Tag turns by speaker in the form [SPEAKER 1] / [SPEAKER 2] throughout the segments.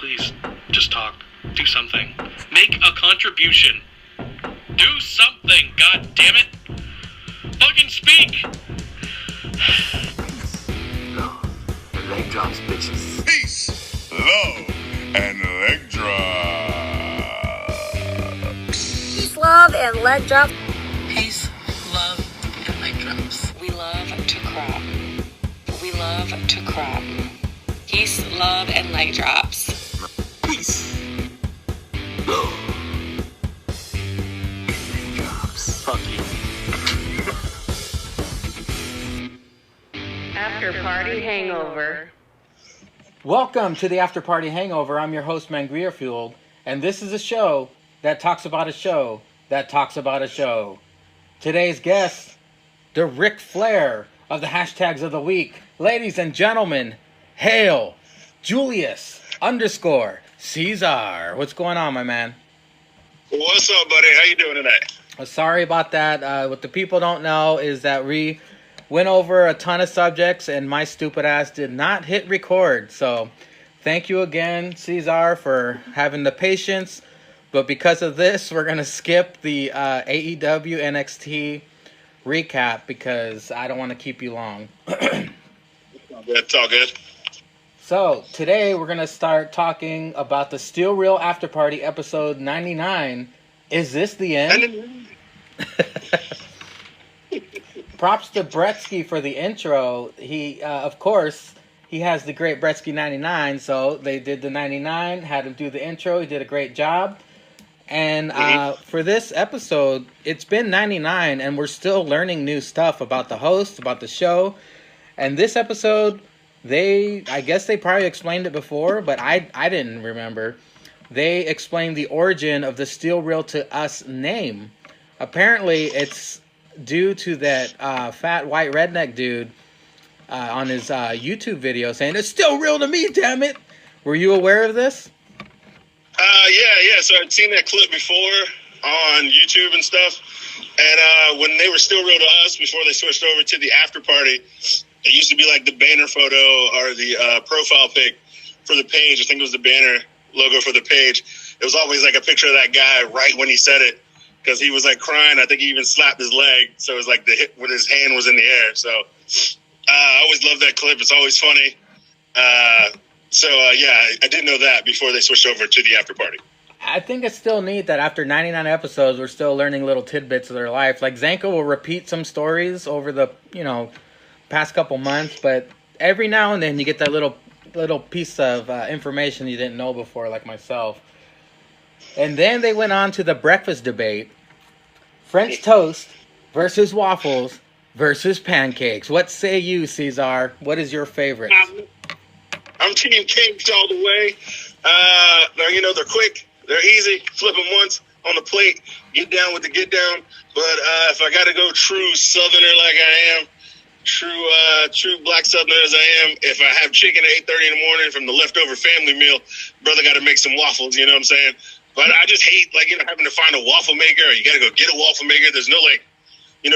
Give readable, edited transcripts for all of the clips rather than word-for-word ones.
[SPEAKER 1] Please, just talk. Do something. Make a contribution. Do something, god damn it. Fucking speak.
[SPEAKER 2] Love and leg drops, bitches.
[SPEAKER 3] Peace, love, and leg drops.
[SPEAKER 4] Peace, love, and leg drops.
[SPEAKER 5] Peace, love, and leg drops. We love to crop. We love to crop. Peace, love, and leg drops.
[SPEAKER 2] Peace, love, and leg drops.
[SPEAKER 1] Fuck you.
[SPEAKER 5] After Party Hangover.
[SPEAKER 6] Welcome to the After Party Hangover. I'm your host, Mangreerfield, and this is a show that talks about a show that talks about a show. Today's guest, the Ric Flair of the hashtags of the week. Ladies and gentlemen, hail Julius _ Ceizar. What's going on, my man?
[SPEAKER 3] What's up, buddy? How you doing tonight?
[SPEAKER 6] Sorry about that. What the people don't know is that we went over a ton of subjects and my stupid ass did not hit record. So thank you again, Ceizar, for having the patience. But because of this, we're going to skip the AEW NXT recap because I don't want to keep you long.
[SPEAKER 3] It's all good.
[SPEAKER 6] So today we're going to start talking about the Steel Real After Party episode 99. Is this the end? Props to Bretsky for the intro. He, of course, he has the great Bretsky 99, so they did the 99, had him do the intro. He did a great job. And for this episode, it's been 99, and we're still learning new stuff about the host, about the show. And this episode, I guess they probably explained it before, but I didn't remember. They explained the origin of the Steel Real to Us name. Apparently, it's due to that fat white redneck dude on his YouTube video saying, "It's still real to me, damn it." Were you aware of this?
[SPEAKER 3] Yeah. So I'd seen that clip before on YouTube and stuff. And when they were Still Real to Us, before they switched over to the After Party, it used to be like the banner photo or the profile pic for the page. I think it was the banner logo for the page. It was always like a picture of that guy right when he said it, because he was like crying. I think he even slapped his leg. So it was like the hit with his hand was in the air. So I always love that clip. It's always funny. Yeah, I didn't know that before they switched over to the After Party.
[SPEAKER 6] I think it's still neat that after 99 episodes, we're still learning little tidbits of their life. Like Zanko will repeat some stories over the, past couple months, but every now and then you get that little piece of information you didn't know before, like myself. And then they went on to the breakfast debate. French toast versus waffles versus pancakes. What say you, Ceizar? What is your favorite?
[SPEAKER 3] I'm team cakes all the way. They're quick. They're easy. Flip them once on the plate. Get down with the get down. But if I got to go true Southerner like I am, true black Southerner as I am, if I have chicken at 8:30 in the morning from the leftover family meal, brother got to make some waffles, you know what I'm saying? But I just hate, having to find a waffle maker. You got to go get a waffle maker. There's no,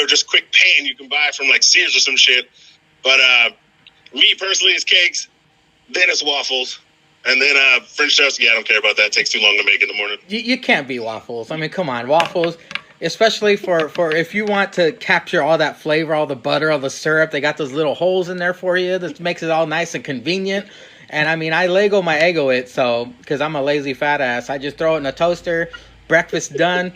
[SPEAKER 3] just quick pan you can buy from, Sears or some shit. But me, personally, it's cakes. Then it's waffles. And then French toast. Yeah, I don't care about that. It takes too long to make in the morning.
[SPEAKER 6] You can't beat waffles. I mean, come on. Waffles, especially for if you want to capture all that flavor, all the butter, all the syrup, they got those little holes in there for you. That makes it all nice and convenient. And I mean, I Lego my Eggo it, so, because I'm a lazy fat ass. I just throw it in a toaster, breakfast done.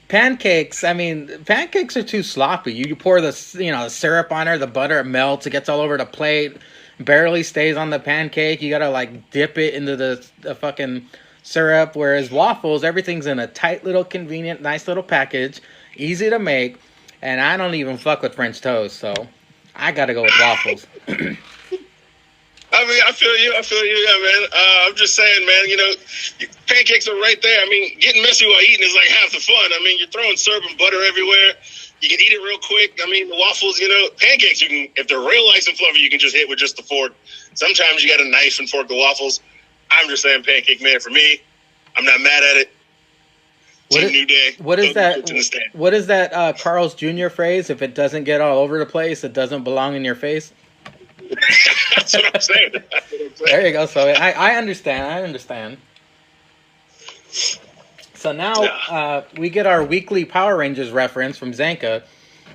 [SPEAKER 6] Pancakes are too sloppy. You pour the syrup on there, the butter, it melts, it gets all over the plate, barely stays on the pancake. You gotta, dip it into the fucking syrup. Whereas waffles, everything's in a tight little convenient, nice little package, easy to make. And I don't even fuck with French toast, so I gotta go with waffles.
[SPEAKER 3] I mean, I feel you, yeah, man. I'm just saying, man, pancakes are right there. I mean, getting messy while eating is like half the fun. I mean, you're throwing syrup and butter everywhere. You can eat it real quick. I mean, the waffles, pancakes, you can, if they're real nice and fluffy, you can just hit with just the fork. Sometimes you got to knife and fork the waffles. I'm just saying pancake man for me. I'm not mad at it. New day.
[SPEAKER 6] What is that? What is that Carl's Jr. phrase? If it doesn't get all over the place, it doesn't belong in your face.
[SPEAKER 3] That's what I'm saying.
[SPEAKER 6] There you go. So I understand. So now we get our weekly Power Rangers reference from Zanka.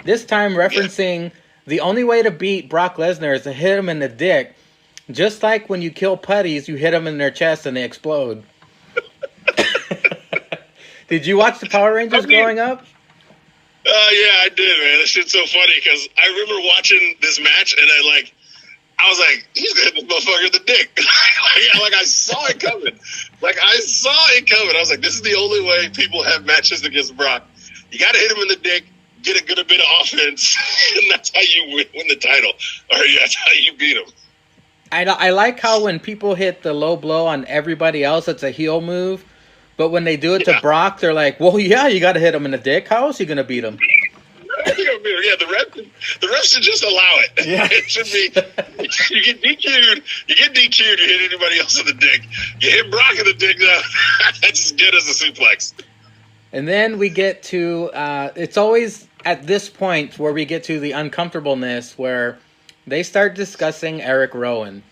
[SPEAKER 6] This time referencing the only way to beat Brock Lesnar is to hit him in the dick. Just like when you kill putties, you hit them in their chest and they explode. Did you watch the Power Rangers growing up?
[SPEAKER 3] Yeah, I did, man. That shit's so funny because I remember watching this match and I was like, he's gonna hit this motherfucker in the dick. like I saw it coming. I was like, this is the only way people have matches against Brock. You got to hit him in the dick, get a good bit of offense, and that's how you win the title. Or that's how you beat him.
[SPEAKER 6] I like how when people hit the low blow on everybody else, it's a heel move. But when they do it to Brock, they're like, well, yeah, you got to hit him in the dick. How else are you going to beat him?
[SPEAKER 3] Yeah, the refs should just allow it.
[SPEAKER 6] Yeah.
[SPEAKER 3] It should be, you get DQ'd, you hit anybody else in the dick. You hit Brock in the dick, though, that's as good as a suplex.
[SPEAKER 6] And then we get to, it's always at this point where we get to the uncomfortableness where they start discussing Eric Rowan.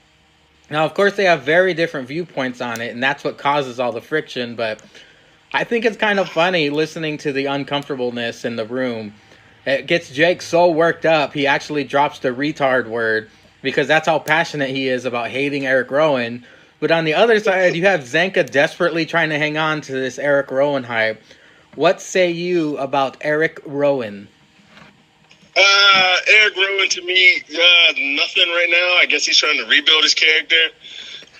[SPEAKER 6] Now, of course, they have very different viewpoints on it, and that's what causes all the friction, but I think it's kind of funny listening to the uncomfortableness in the room. It gets Jake so worked up, he actually drops the retard word, because that's how passionate he is about hating Eric Rowan. But on the other side, you have Zanka desperately trying to hang on to this Eric Rowan hype. What say you about Eric Rowan?
[SPEAKER 3] Eric Rowan, to me, nothing right now. I guess he's trying to rebuild his character.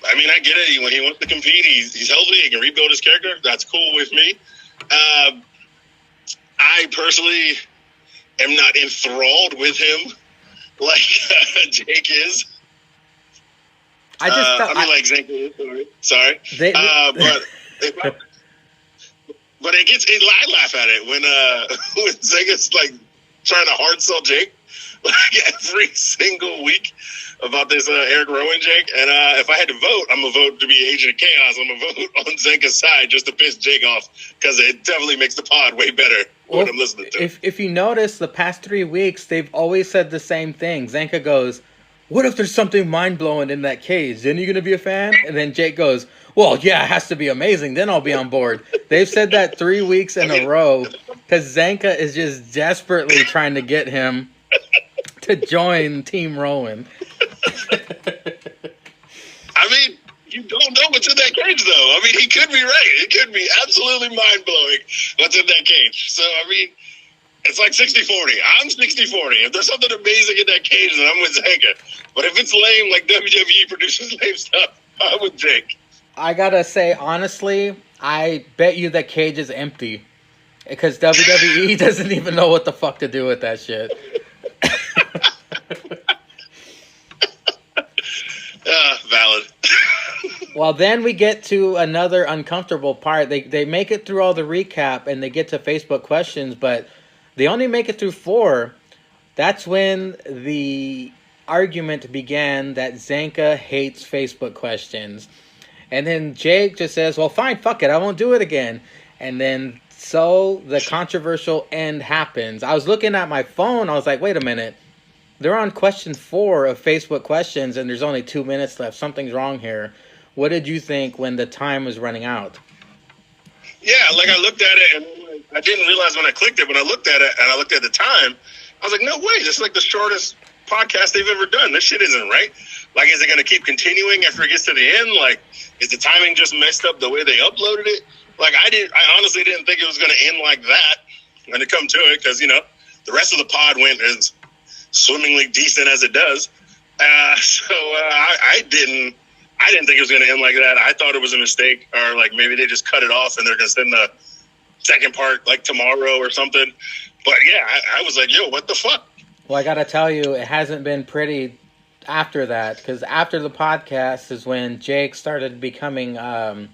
[SPEAKER 3] I mean, I get it. When he wants to compete, he's healthy. He can rebuild his character. That's cool with me. I personally am not enthralled with him like Jake is.
[SPEAKER 6] Like
[SPEAKER 3] Zanka is. Sorry. But I laugh at it when Zanka's like trying to hard sell Jake like every single week about this Eric Rowan Jake. And if I had to vote, I'm going to vote to be Agent of Chaos. I'm going to vote on Zanka's side just to piss Jake off because it definitely makes the pod way better when I'm listening to it.
[SPEAKER 6] If you notice, the past 3 weeks, they've always said the same thing. Zanka goes, what if there's something mind-blowing in that cage? Then you going to be a fan? And then Jake goes, well, yeah, it has to be amazing. Then I'll be on board. They've said that 3 weeks in a row because Zanka is just desperately trying to get him to join Team Rowan.
[SPEAKER 3] I mean, you don't know what's in that cage, though. I mean, he could be right. It could be absolutely mind-blowing what's in that cage. So, I mean, it's like 60-40. I'm 60-40. If there's something amazing in that cage, then I'm with Zanka. But if it's lame, like WWE produces lame stuff, I'm with Jake.
[SPEAKER 6] I gotta say, honestly, I bet you that cage is empty. Because WWE doesn't even know what the fuck to do with that shit.
[SPEAKER 3] Valid.
[SPEAKER 6] Well, then we get to another uncomfortable part. They make it through all the recap and they get to Facebook questions, but they only make it through 4. That's when the argument began that Zanka hates Facebook questions. And then Jake just says, well, fine, fuck it, I won't do it again. And then so the controversial end happens. I was looking at my phone, I was like, wait a minute. They're on question 4 of Facebook questions, and there's only 2 minutes left. Something's wrong here. What did you think when the time was running out?
[SPEAKER 3] Yeah, like I looked at it, and I didn't realize when I clicked it. When I looked at it, and I looked at the time, I was like, no way, this is like the shortest podcast they've ever done. This shit isn't right. Like, is it going to keep continuing after it gets to the end? Like, is the timing just messed up the way they uploaded it? Like, I honestly didn't think it was going to end like that when it come to it, because, you know, the rest of the pod went as swimmingly decent as it does. I didn't think it was going to end like that. I thought it was a mistake, or like maybe they just cut it off and they're going to send the second part like tomorrow or something. But yeah, I was like, yo, what the fuck?
[SPEAKER 6] Well, I got to tell you, it hasn't been pretty after that, because after the podcast is when Jake started becoming a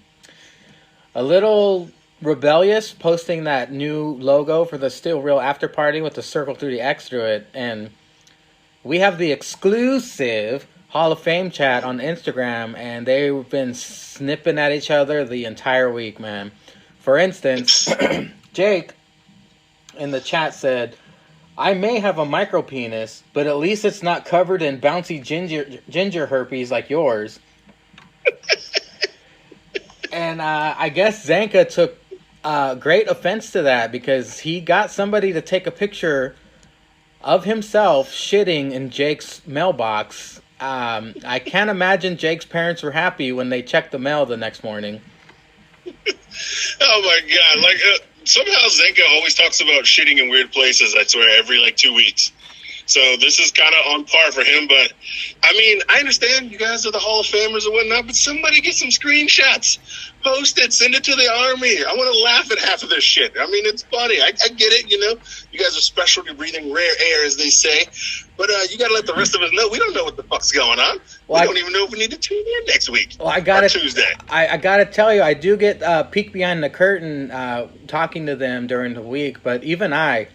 [SPEAKER 6] little rebellious, posting that new logo for the Still Real After Party with the circle through the X through it. And we have the exclusive Hall of Fame chat on Instagram, and they've been snipping at each other the entire week, man. For instance, Jake in the chat said, I may have a micro penis, but at least it's not covered in bouncy ginger herpes like yours. And I guess Zanka took great offense to that because he got somebody to take a picture of himself shitting in Jake's mailbox. I can't imagine Jake's parents were happy when they checked the mail the next morning.
[SPEAKER 3] Oh my God! Like somehow Zenka always talks about shitting in weird places. I swear, every like 2 weeks. So this is kind of on par for him. But I mean, I understand you guys are the Hall of Famers and whatnot. But somebody get some screenshots, post it, send it to the army. I want to laugh at half of this shit. I mean, it's funny. I get it. You know, you guys are special. You're breathing rare air, as they say. But you got to let the rest of us know. We don't know what the fuck's going on. Well, we don't even know if we need to tune in next week. Well, I got Tuesday.
[SPEAKER 6] I got to tell you, I do get peek behind the curtain talking to them during the week. But even I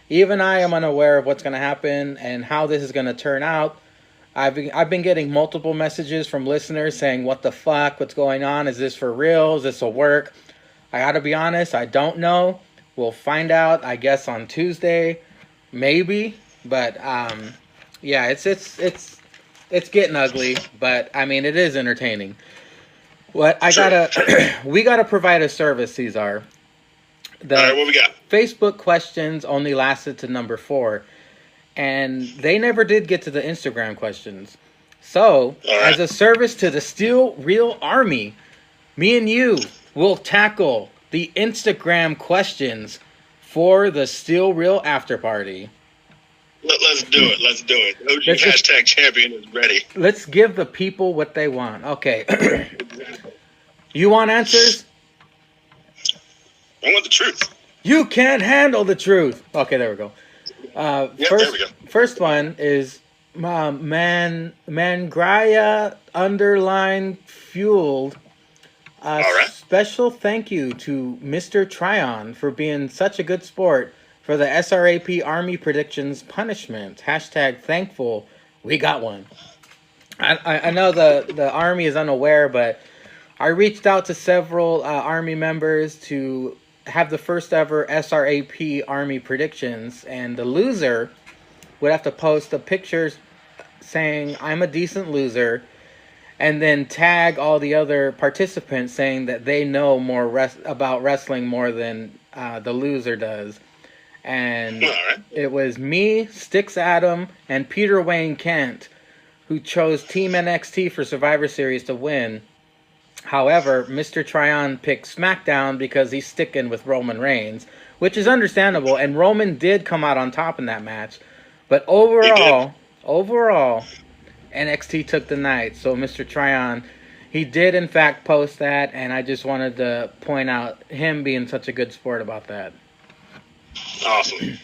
[SPEAKER 6] am unaware of what's going to happen and how this is going to turn out. I've been getting multiple messages from listeners saying, "What the fuck? What's going on? Is this for real? Is this a work?" I got to be honest. I don't know. We'll find out. I guess on Tuesday, maybe. But yeah, it's getting ugly. But I mean, it is entertaining. We gotta provide a service, Ceizar.
[SPEAKER 3] All right, what we got?
[SPEAKER 6] Facebook questions only lasted to number 4, and they never did get to the Instagram questions. So, as a service to the Steel Real Army, me and you will tackle the Instagram questions for the Steel Real After Party.
[SPEAKER 3] Let's do it. Let's do it. OG hashtag champion is ready.
[SPEAKER 6] Let's give the people what they want. Okay. You want answers?
[SPEAKER 3] I want the truth.
[SPEAKER 6] You can't handle the truth. Okay, there we go.
[SPEAKER 3] There we go.
[SPEAKER 6] First one is Mangraya underline fueled.
[SPEAKER 3] All right.
[SPEAKER 6] Special thank you to Mr. Tryon for being such a good sport for the SRAP Army predictions punishment. Hashtag thankful. We got one. I know the Army is unaware, but I reached out to several Army members to have the first ever SRAP Army predictions, and the loser would have to post the pictures saying, "I'm a decent loser," and then tag all the other participants saying that they know more about wrestling more than the loser does. And it was me, Styx Adam, and Peter Wayne Kent who chose Team NXT for Survivor Series to win. However, Mr. Tryon picked SmackDown because he's sticking with Roman Reigns, which is understandable, and Roman did come out on top in that match. But overall, NXT took the night. So Mr. Tryon, he did in fact post that, and I just wanted to point out him being such a good sport about that.
[SPEAKER 3] Awesome.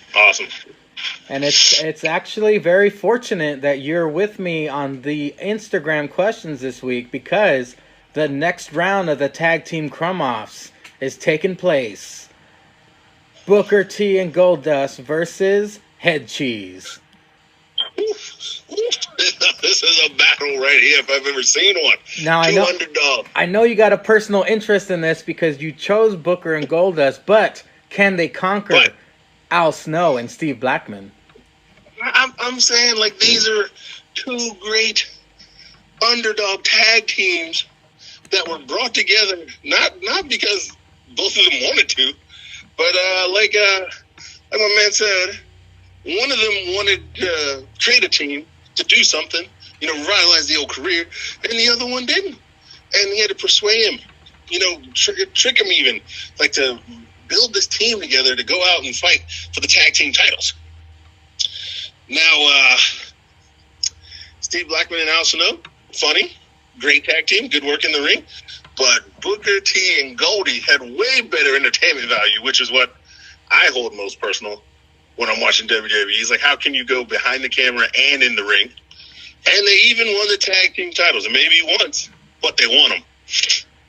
[SPEAKER 6] And it's actually very fortunate that you're with me on the Instagram questions this week, because the next round of the Tag Team Crumb-Offs is taking place. Booker T and Goldust versus Head Cheese.
[SPEAKER 3] This is a battle right here if I've ever seen one.
[SPEAKER 6] Now, I know you got a personal interest in this because you chose Booker and Goldust, but can they conquer Al Snow and Steve Blackman?
[SPEAKER 3] I'm saying, like, these are two great underdog tag teams that were brought together not because both of them wanted to, but like my man said, one of them wanted to create a team to do something, revitalize the old career, and the other one didn't. And he had to persuade him, trick him even, like, to build this team together to go out and fight for the tag team titles. Now, Steve Blackman and Al Snow, funny, great tag team, good work in the ring. But Booker T and Goldie had way better entertainment value, which is what I hold most personal when I'm watching WWE. It's like, how can you go behind the camera and in the ring? And they even won the tag team titles, and maybe once, but they won them.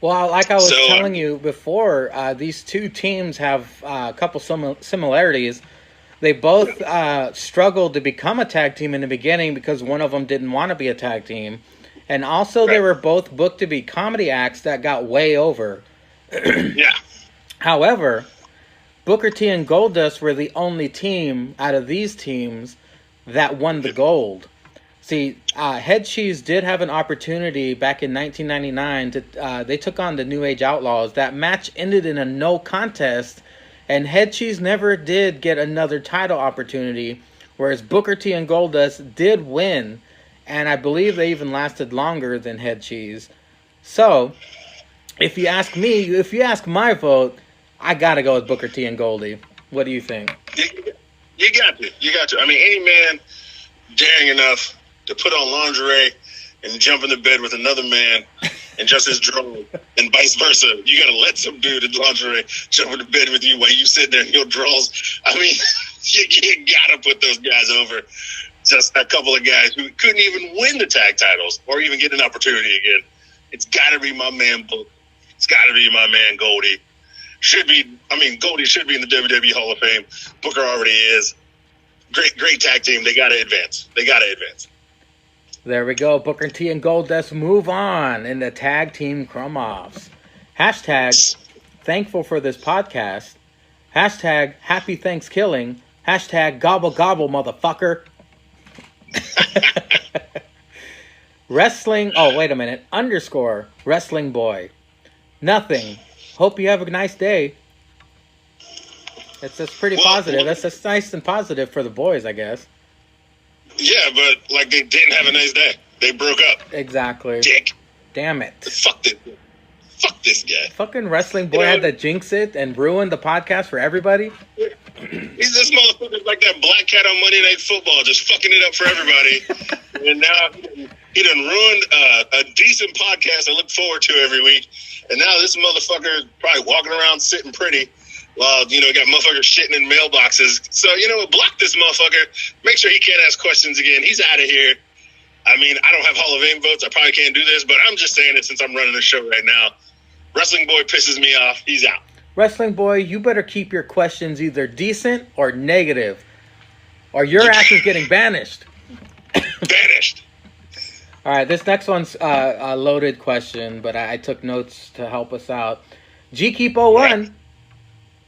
[SPEAKER 6] Well, like I was telling you before, these two teams have a couple similarities. They both struggled to become a tag team in the beginning because one of them didn't want to be a tag team. And also they were both booked to be comedy acts that got way over.
[SPEAKER 3] Yeah.
[SPEAKER 6] However, Booker T and Goldust were the only team out of these teams that won the gold. See, Head Cheese did have an opportunity back in 1999 to. They took on the New Age Outlaws. That match ended in a no contest, and Head Cheese never did get another title opportunity. Whereas Booker T and Goldust did win, and I believe they even lasted longer than Head Cheese. So, if you ask me, if you ask my vote, I gotta go with Booker T and Goldie. What do you think?
[SPEAKER 3] You got to. You got to. I mean, any man daring enough to put on lingerie and jump into bed with another man and just his drawers, and vice versa. You got to let some dude in lingerie jump into bed with you while you sit there in your drawers. I mean, you got to put those guys over. Just a couple of guys who couldn't even win the tag titles or even get an opportunity again. It's got to be my man Book. It's got to be my man Goldie. Goldie should be in the WWE Hall of Fame. Booker already is. Great tag team. They got to advance.
[SPEAKER 6] There we go. Booker T and Goldust move on in the tag team crumb-offs. Hashtag thankful for this podcast. Hashtag happy Thanksgiving. Hashtag gobble gobble motherfucker. Wrestling. Oh, wait a minute. _ wrestling boy. Nothing. Hope you have a nice day. That's pretty positive. That's nice and positive for the boys, I guess.
[SPEAKER 3] Yeah, but like they didn't have a nice day. They broke up.
[SPEAKER 6] Exactly.
[SPEAKER 3] Dick.
[SPEAKER 6] Damn it.
[SPEAKER 3] Fuck this guy.
[SPEAKER 6] Fucking wrestling boy had to jinx it and ruin the podcast for everybody.
[SPEAKER 3] He's this motherfucker like that black cat on Monday Night Football, just fucking it up for everybody. And now he done ruined a decent podcast I look forward to every week. And now this motherfucker is probably walking around sitting pretty. Well, got motherfuckers shitting in mailboxes. So, block this motherfucker. Make sure he can't ask questions again. He's out of here. I mean, I don't have Hall of Fame votes. I probably can't do this, but I'm just saying it since I'm running the show right now. Wrestling boy pisses me off. He's out.
[SPEAKER 6] Wrestling boy, you better keep your questions either decent or negative, or your ass is getting banished.
[SPEAKER 3] Banished.
[SPEAKER 6] All right, this next one's a loaded question, but I took notes to help us out. G-Keep01.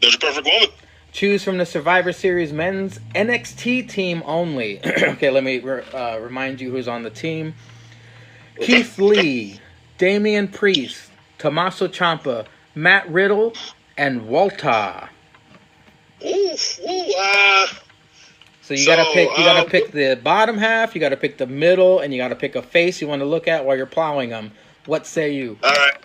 [SPEAKER 3] There's a perfect woman.
[SPEAKER 6] Choose from the Survivor Series men's NXT team only. Okay, let me remind you who's on the team. Keith Lee, Damian Priest, Tommaso Ciampa, Matt Riddle, and Walter. So you gotta pick the bottom half, you gotta pick the middle, and you gotta pick a face you want to look at while you're plowing them. What say you?
[SPEAKER 3] All right.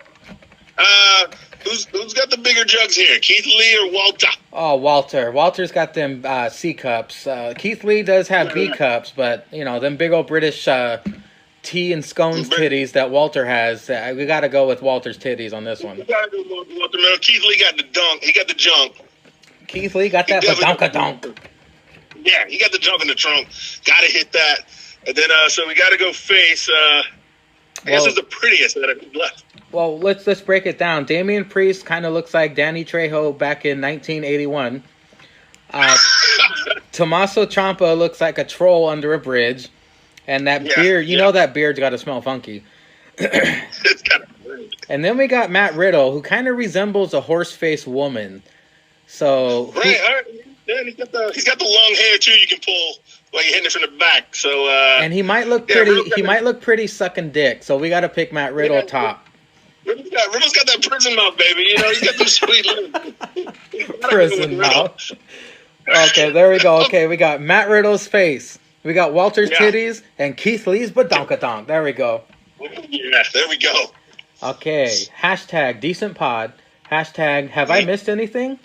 [SPEAKER 3] Who's got the bigger jugs here, Keith Lee or Walter?
[SPEAKER 6] Oh, Walter. Walter's got them C cups. Keith Lee does have B cups, but them big old British tea and scones titties that Walter has. We got to go with Walter's titties on this one.
[SPEAKER 3] We gotta go with Walter, man. Keith Lee got the dunk. He got the junk.
[SPEAKER 6] Keith Lee got that badonka-donk.
[SPEAKER 3] Yeah, he got the junk in the trunk. Got to hit that. And then, so we got to go face. I guess it's the prettiest that I've left.
[SPEAKER 6] Well, let's break it down. Damian Priest kind of looks like Danny Trejo back in 1981. Tommaso Ciampa looks like a troll under a bridge. And that beard, that beard's got to smell funky.
[SPEAKER 3] It's kind of weird.
[SPEAKER 6] And then we got Matt Riddle, who kind of resembles a horse-faced woman. So
[SPEAKER 3] right. Yeah, he's got the long hair too. You can pull while you're hitting it from the back. So
[SPEAKER 6] and he might look pretty. He might look pretty sucking dick. So we got to pick Matt Riddle top.
[SPEAKER 3] Riddle's got that prison mouth, baby. He's got them sweet lips.
[SPEAKER 6] Prison mouth. Okay, there we go. Okay, we got Matt Riddle's face. We got Walter's titties and Keith Lee's badonkadonk. There we go.
[SPEAKER 3] Yeah, there we go.
[SPEAKER 6] Okay, hashtag decent pod. Hashtag have I missed anything?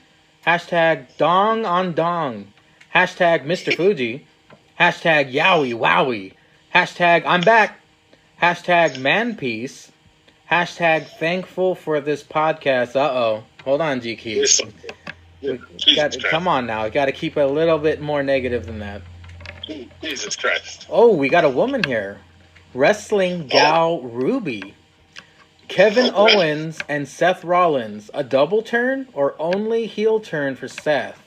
[SPEAKER 6] Hashtag dong on dong. Hashtag Mr. Fuji. Hashtag yowie wowie. Hashtag I'm back. Hashtag man peace. Hashtag thankful for this podcast. Uh-oh. Hold on, GQ. Come on now. We got to keep it a little bit more negative than that.
[SPEAKER 3] Jesus Christ.
[SPEAKER 6] Oh, we got a woman here. Wrestling gal Ruby. Kevin Owens and Seth Rollins. A double turn or only heel turn for Seth?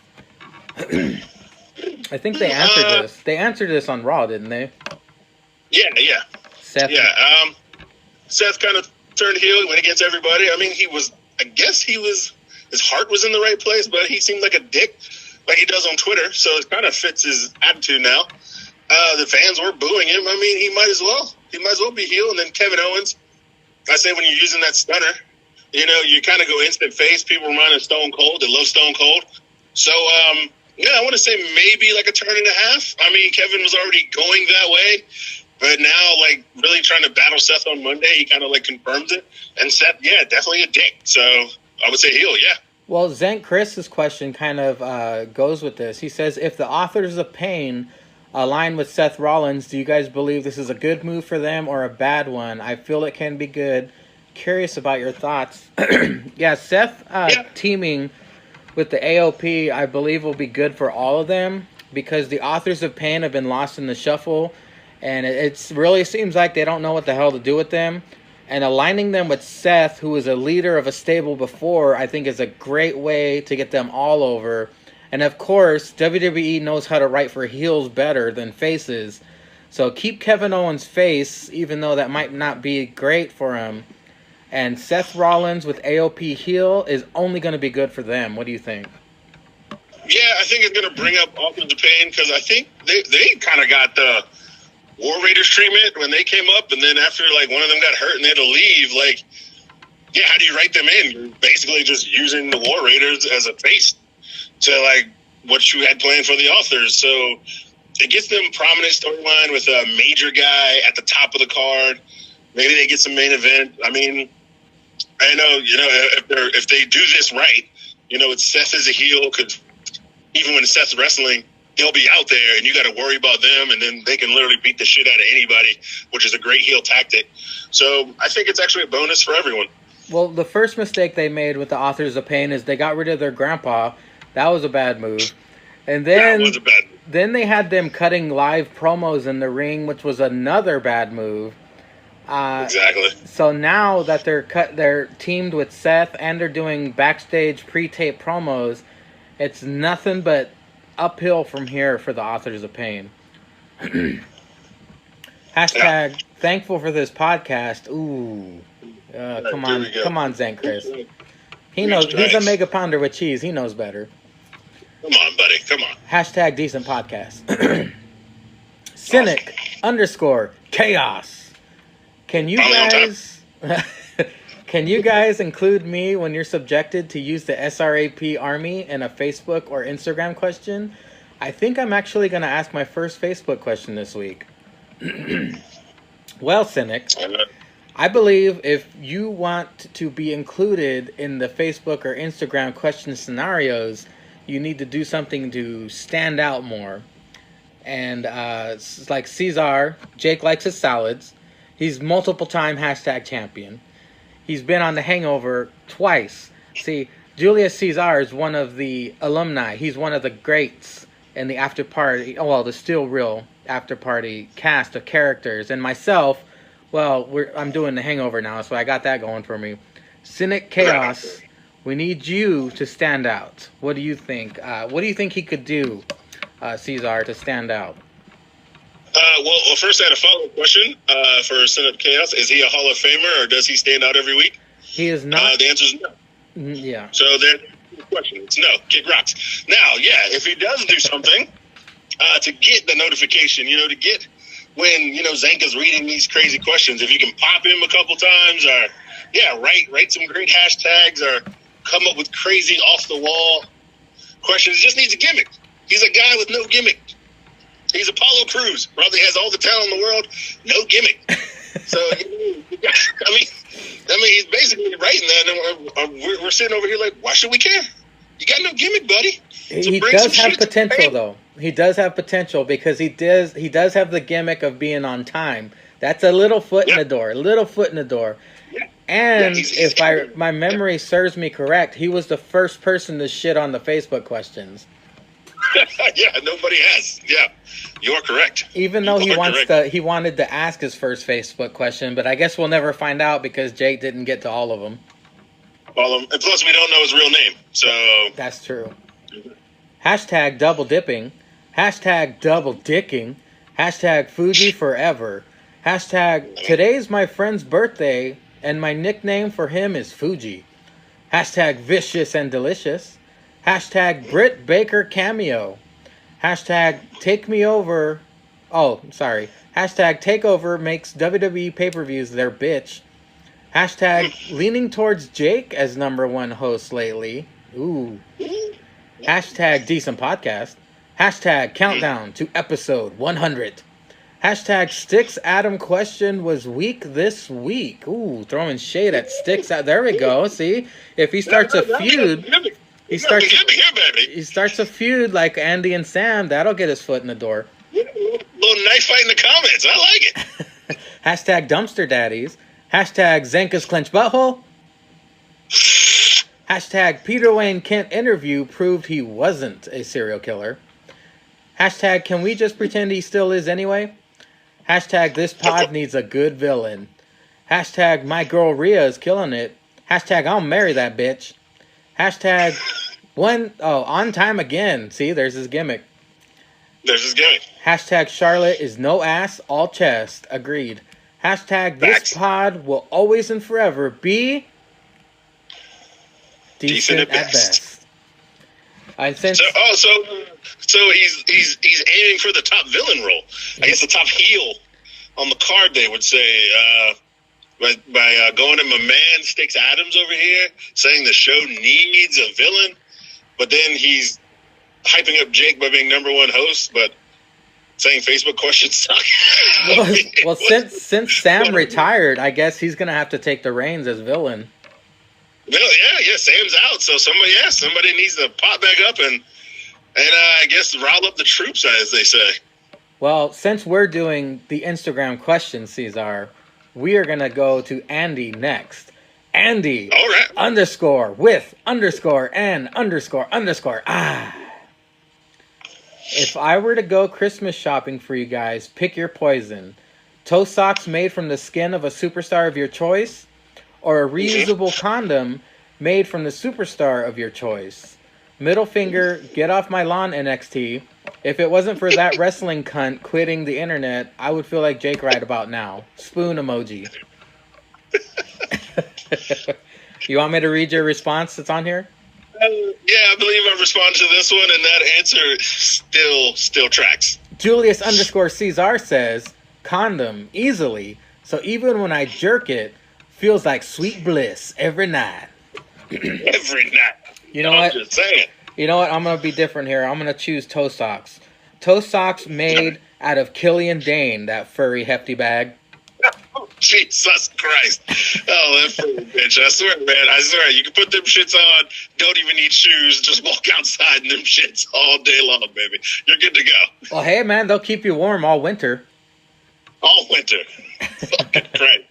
[SPEAKER 6] I think they answered this. They answered this on Raw, didn't they?
[SPEAKER 3] Yeah.
[SPEAKER 6] Seth.
[SPEAKER 3] Yeah. Seth kind of turned heel, went against everybody. I mean, he was his heart was in the right place, but he seemed like a dick, like he does on Twitter. So it kind of fits his attitude now. The fans were booing him. I mean, he might as well. He might as well be heel. And then Kevin Owens, I say when you're using that stunner, you know, you kind of go instant face. People remind of Stone Cold. They love Stone Cold. So, yeah, I want to say maybe like a turn and a half. I mean, Kevin was already going that way. But now, like, really trying to battle Seth on Monday, he kind of, like, confirms it. And Seth, yeah, definitely a dick. So I would say heel, yeah.
[SPEAKER 6] Well, Zank Chris's question kind of goes with this. He says, if the Authors of Pain align with Seth Rollins, do you guys believe this is a good move for them or a bad one? I feel it can be good. Curious about your thoughts. Yeah, Seth teaming with the AOP, I believe, will be good for all of them because the Authors of Pain have been lost in the shuffle. And it really seems like they don't know what the hell to do with them. And aligning them with Seth, who was a leader of a stable before, I think is a great way to get them all over. And of course, WWE knows how to write for heels better than faces. So keep Kevin Owens face, even though that might not be great for him. And Seth Rollins with AOP heel is only going to be good for them. What do you think?
[SPEAKER 3] Yeah, I think it's going to bring up Authors of Pain because I think they kind of got the War Raiders treatment when they came up, and then after like one of them got hurt and they had to leave, like, yeah, how do you write them in? You're basically just using the War Raiders as a face to like what you had planned for the Authors. So it gets them prominent storyline with a major guy at the top of the card. Maybe they get some main event. I mean, I know, you know, if they do this right, you know, it's Seth as a heel because even when Seth's wrestling, they'll be out there, and you got to worry about them, and then they can literally beat the shit out of anybody, which is a great heel tactic. So I think it's actually a bonus for everyone.
[SPEAKER 6] Well, the first mistake they made with the Authors of Pain is they got rid of their grandpa. That was a bad move. And then,
[SPEAKER 3] that was a bad move.
[SPEAKER 6] Then they had them cutting live promos in the ring, which was another bad move.
[SPEAKER 3] Exactly.
[SPEAKER 6] So now that they're teamed with Seth and they're doing backstage pre-tape promos, it's nothing but uphill from here for the Authors of Pain. Hashtag thankful for this podcast. Ooh. Come on, Zank Chris. He knows. He's a mega pounder with cheese. He knows better.
[SPEAKER 3] Come on, buddy. Come on.
[SPEAKER 6] Hashtag decent podcast. Cynic _chaos. Can you guys include me when you're subjected to use the SRAP Army in a Facebook or Instagram question? I think I'm actually going to ask my first Facebook question this week. Well, Cynic, I believe if you want to be included in the Facebook or Instagram question scenarios, you need to do something to stand out more. And like Ceizar, Jake likes his salads. He's multiple-time hashtag champion. He's been on the Hangover twice. See, Julius Ceizar is one of the alumni. He's one of the greats in the after party, well, the still real after party cast of characters. And myself, well, I'm doing the Hangover now, so I got that going for me. Cynic Chaos, we need you to stand out. What do you think? What do you think he could do, Ceizar, to stand out?
[SPEAKER 3] Well, first I had a follow-up question for Cynic Chaos. Is he a Hall of Famer, or does he stand out every week?
[SPEAKER 6] He is not.
[SPEAKER 3] The answer is no.
[SPEAKER 6] Yeah.
[SPEAKER 3] So then the question is no. Kick rocks. Now, yeah, if he does do something to get the notification, you know, to get when, you know, Zank is reading these crazy questions, if you can pop him a couple times or, yeah, write some great hashtags or come up with crazy off-the-wall questions. He just needs a gimmick. He's a guy with no gimmick. He's Apollo Crews. Probably has all the talent in the world, no gimmick. So, I mean, he's basically writing that, and we're sitting over here like, why should we care? You got no gimmick, buddy. So
[SPEAKER 6] he does have potential, though. He does have potential because he does have the gimmick of being on time. That's a little foot in the door. A little foot in the door.
[SPEAKER 3] Yeah.
[SPEAKER 6] And if my memory serves me correct, he was the first person to shit on the Facebook questions.
[SPEAKER 3] Yeah, nobody has. Yeah, you're correct.
[SPEAKER 6] Even though he wanted to ask his first Facebook question, but I guess we'll never find out because Jake didn't get to all of them.
[SPEAKER 3] And plus, we don't know his real name, so
[SPEAKER 6] that's true. Hashtag double dipping. Hashtag double dicking. Hashtag Fuji forever. Hashtag today's my friend's birthday and my nickname for him is Fuji. Hashtag vicious and delicious. Hashtag Britt Baker cameo. Hashtag take me over. Oh, sorry. Hashtag takeover makes WWE pay-per-views their bitch. Hashtag leaning towards Jake as number one host lately. Ooh. Hashtag decent podcast. Hashtag countdown to episode 100. Hashtag Sticks Adam question was weak this week. Ooh, throwing shade at Sticks. There we go. See, if he starts a feud, he starts a feud like Andy and Sam. That'll get his foot in the door.
[SPEAKER 3] Little knife fight in the comments. I like it.
[SPEAKER 6] Hashtag dumpster daddies. Hashtag Zenka's clench butthole. Hashtag Peter Wayne Kent interview proved he wasn't a serial killer. Hashtag can we just pretend he still is anyway? Hashtag this pod needs a good villain. Hashtag my girl Rhea is killing it. Hashtag I'll marry that bitch. Hashtag on time again. See, there's his gimmick. Hashtag Charlotte is no ass, all chest. Agreed. Hashtag this pod will always and forever be decent at best.
[SPEAKER 3] So he's aiming for the top villain role. I guess the top heel on the card, they would say, by going to my man Sticks Adams over here, saying the show needs a villain, but then he's hyping up Jake by being number one host, but saying Facebook questions suck.
[SPEAKER 6] well, since Sam retired, I guess he's gonna have to take the reins as villain.
[SPEAKER 3] Well, yeah, Sam's out, so somebody needs to pop back up and I guess rile up the troops, as they say.
[SPEAKER 6] Well, since we're doing the Instagram questions, Ceizar, we are gonna go to Andy next. Andy,
[SPEAKER 3] all right.
[SPEAKER 6] _ with _ and _ ah. If I were to go Christmas shopping for you guys, pick your poison. Toe socks made from the skin of a superstar of your choice, or a reusable condom made from the superstar of your choice. Middle finger, get off my lawn, NXT. If it wasn't for that wrestling cunt quitting the internet, I would feel like Jake right about now. Spoon emoji. You want me to read your response that's on here?
[SPEAKER 3] Yeah, I believe I responded to this one, and that answer still tracks.
[SPEAKER 6] Julius _ Ceizar says, condom, easily. So even when I jerk it, feels like sweet bliss every night.
[SPEAKER 3] Every night.
[SPEAKER 6] You know what?
[SPEAKER 3] Just saying.
[SPEAKER 6] You know what? I'm going to be different here. I'm going to choose toe socks. Toe socks made out of Killian Dane, that furry hefty bag.
[SPEAKER 3] Oh, Jesus Christ. Oh, that furry bitch. I swear, man. I swear. You can put them shits on, don't even need shoes, just walk outside in them shits all day long, baby. You're good to go.
[SPEAKER 6] Well, hey, man, they'll keep you warm all winter.
[SPEAKER 3] All winter. Fucking great.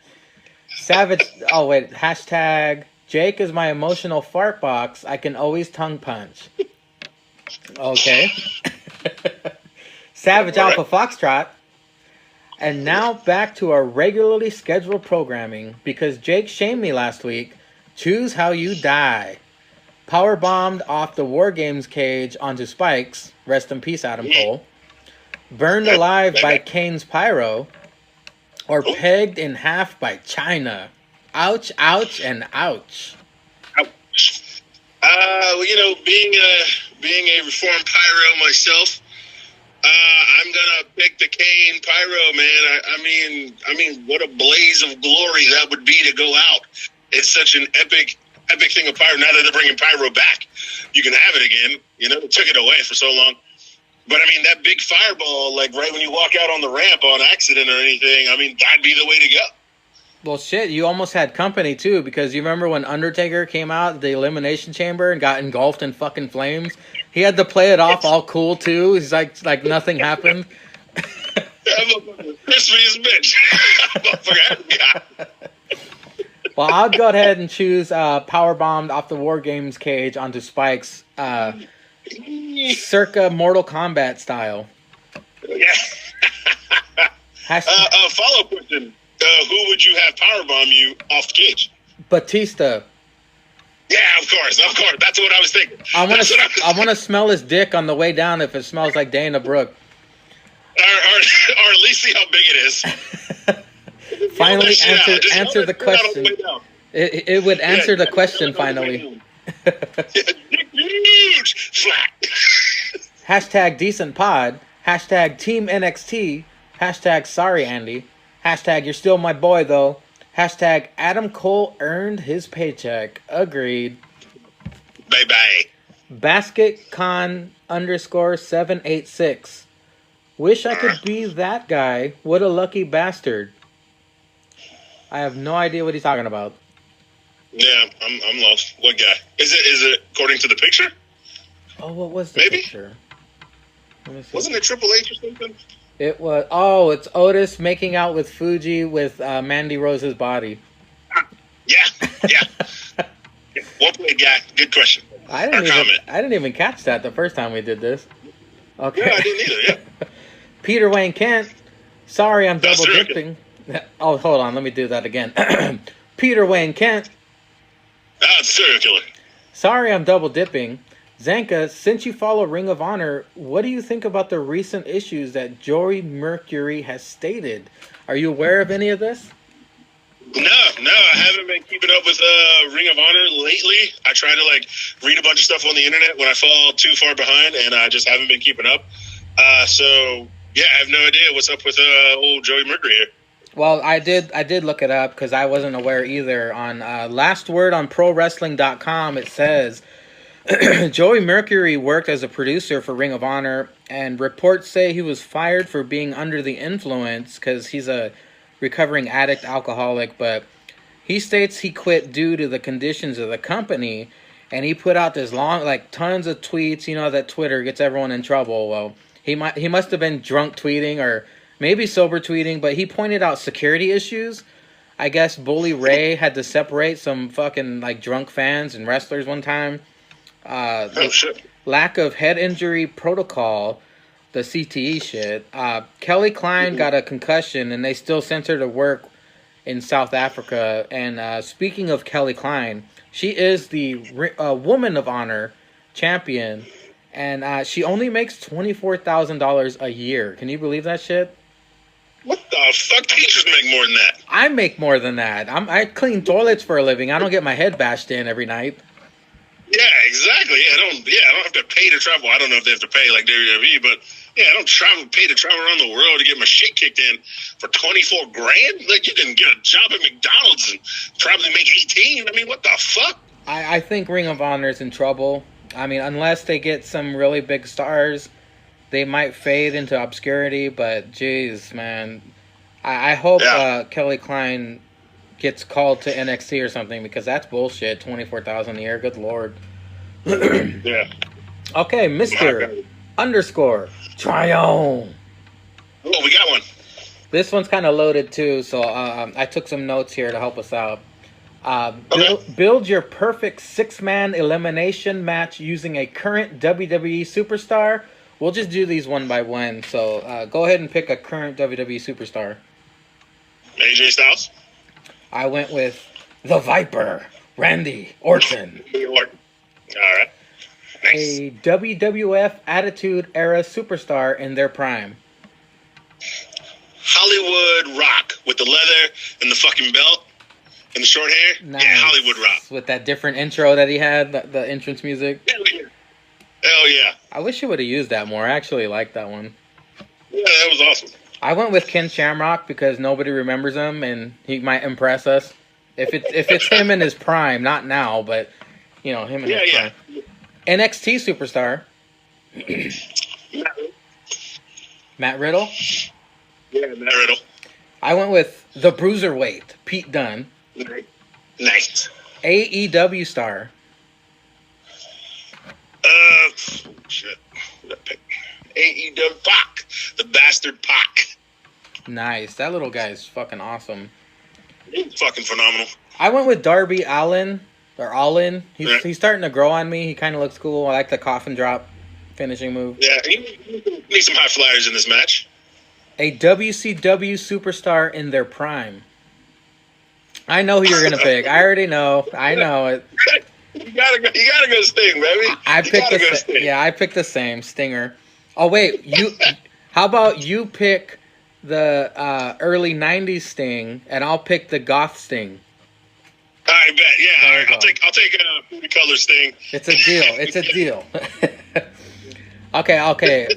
[SPEAKER 6] Savage. Oh, wait. Hashtag Jake is my emotional fart box. I can always tongue punch. Okay. Savage Alpha Foxtrot. And now back to our regularly scheduled programming. Because Jake shamed me last week. Choose how you die. Power bombed off the War Games cage onto spikes. Rest in peace, Adam Cole. Burned alive by Kane's pyro. Or pegged in half by China. Ouch, ouch, and ouch.
[SPEAKER 3] Ouch. Well, being a reformed pyro myself, I'm gonna pick the Kane pyro, man. I mean, what a blaze of glory that would be to go out. It's such an epic thing of pyro. Now that they're bringing pyro back, you can have it again. They took it away for so long. But I mean, that big fireball, like right when you walk out on the ramp on accident or anything, I mean, that'd be the way to go.
[SPEAKER 6] Well, shit, you almost had company, too, because you remember when Undertaker came out of the Elimination Chamber and got engulfed in fucking flames? He had to play it off all cool, too. He's like nothing happened.
[SPEAKER 3] Crispy as bitch.
[SPEAKER 6] Well, I'll go ahead and choose Power Bombed off the War Games cage onto spikes, circa Mortal Kombat style.
[SPEAKER 3] Yeah. Follow-up question. Who would you have powerbomb you off the cage?
[SPEAKER 6] Batista.
[SPEAKER 3] Yeah, of course. That's what I was thinking.
[SPEAKER 6] I want to smell his dick on the way down if it smells like Dana Brooke.
[SPEAKER 3] Or at least see how big it is.
[SPEAKER 6] Finally, answer the question. It would answer the question finally.
[SPEAKER 3] Huge flat.
[SPEAKER 6] Hashtag decent pod. Hashtag team NXT. Hashtag sorry Andy. Hashtag you're still my boy though. Hashtag Adam Cole earned his paycheck. Agreed.
[SPEAKER 3] Bye bye.
[SPEAKER 6] BasketCon _786. Wish I could be that guy. What a lucky bastard. I have no idea what he's talking about.
[SPEAKER 3] Yeah, I'm lost. What guy? Is it according to the picture?
[SPEAKER 6] Oh, what was the
[SPEAKER 3] Maybe?
[SPEAKER 6] picture? Let me see.
[SPEAKER 3] Wasn't it Triple H or something?
[SPEAKER 6] It was. Oh, it's Otis making out with Fuji with Mandy Rose's body.
[SPEAKER 3] Yeah. Well played, guy. Good question.
[SPEAKER 6] I didn't even catch that the first time we did this. Okay.
[SPEAKER 3] Yeah, I didn't either. Yeah.
[SPEAKER 6] Peter Wayne Kent. Sorry, I'm
[SPEAKER 3] That's
[SPEAKER 6] double
[SPEAKER 3] terrific.
[SPEAKER 6] dipping. Oh, hold on. Let me do that again. Peter Wayne Kent.
[SPEAKER 3] It's a serial killer.
[SPEAKER 6] Sorry, I'm double dipping. Zanka, since you follow Ring of Honor, what do you think about the recent issues that Joey Mercury has stated? Are you aware of any of this?
[SPEAKER 3] No, I haven't been keeping up with Ring of Honor lately. I try to read a bunch of stuff on the internet when I fall too far behind, and I just haven't been keeping up. So yeah, I have no idea what's up with old Joey Mercury here.
[SPEAKER 6] Well, I did look it up because I wasn't aware either. On Last Word on ProWrestling.com, it says Joey Mercury worked as a producer for Ring of Honor, and reports say he was fired for being under the influence because he's a recovering addict alcoholic, but he states he quit due to the conditions of the company, and he put out this long, tons of tweets. You know that Twitter gets everyone in trouble. Well, he must have been drunk tweeting or maybe sober tweeting, but he pointed out security issues. I guess Bully Ray had to separate some fucking drunk fans and wrestlers one time.
[SPEAKER 3] Shit.
[SPEAKER 6] Lack of head injury protocol, the CTE shit. Kelly Klein got a concussion and they still sent her to work in South Africa. And speaking of Kelly Klein, she is the Woman of Honor champion, and she only makes $24,000 a year. Can you believe that shit?
[SPEAKER 3] What the fuck? Teachers make more than that.
[SPEAKER 6] I make more than that. I clean toilets for a living. I don't get my head bashed in every night.
[SPEAKER 3] Yeah, exactly. I don't have to pay to travel. I don't know if they have to pay like WWE, but yeah, I don't pay to travel around the world to get my shit kicked in for $24 grand. You can get a job at McDonald's and probably make 18. I mean, what the fuck?
[SPEAKER 6] I think Ring of Honor is in trouble. I mean, unless they get some really big stars, they might fade into obscurity. But jeez, man, I hope Kelly Klein gets called to NXT or something, because that's bullshit. $24,000 a year, good lord.
[SPEAKER 3] Yeah.
[SPEAKER 6] Okay, Mr. _ Tryon.
[SPEAKER 3] Oh, we got one.
[SPEAKER 6] This one's kind of loaded too, so I took some notes here to help us out. Build your perfect 6-man elimination match using a current WWE superstar. We'll just do these one by one. So go ahead and pick a current WWE superstar.
[SPEAKER 3] AJ Styles.
[SPEAKER 6] I went with the Viper, Randy Orton.
[SPEAKER 3] All right. Nice.
[SPEAKER 6] A WWF Attitude Era superstar in their prime.
[SPEAKER 3] Hollywood Rock with the leather and the fucking belt and the short hair.
[SPEAKER 6] Nice.
[SPEAKER 3] Yeah, Hollywood Rock.
[SPEAKER 6] With that different intro that he had, the entrance music.
[SPEAKER 3] Hell yeah.
[SPEAKER 6] I wish he would have used that more. I actually like that one.
[SPEAKER 3] Yeah, that was awesome.
[SPEAKER 6] I went with Ken Shamrock because nobody remembers him, and he might impress us. If it's him in his prime, not now, but him in his prime. NXT superstar. Matt Riddle.
[SPEAKER 3] Yeah, Matt Riddle.
[SPEAKER 6] I went with the Bruiserweight, Pete Dunne.
[SPEAKER 3] Nice.
[SPEAKER 6] AEW star.
[SPEAKER 3] Shit. What did I pick? AEW Pac. The bastard Pac.
[SPEAKER 6] Nice. That little guy is fucking awesome.
[SPEAKER 3] He's fucking phenomenal.
[SPEAKER 6] I went with Darby Allin. He's starting to grow on me. He kind of looks cool. I like the coffin drop finishing move.
[SPEAKER 3] Yeah, he needs some high flyers in this match.
[SPEAKER 6] A WCW superstar in their prime. I know who you're gonna pick. I already know. I know it.
[SPEAKER 3] You gotta go Sting, baby.
[SPEAKER 6] I picked the same Stinger. Oh wait, how about you pick the early '90s Sting, and I'll pick the goth Sting.
[SPEAKER 3] I bet. Yeah,
[SPEAKER 6] There
[SPEAKER 3] all
[SPEAKER 6] you
[SPEAKER 3] right,
[SPEAKER 6] go.
[SPEAKER 3] I'll take a Fruity Colors thing.
[SPEAKER 6] It's a deal. It's a deal. Okay.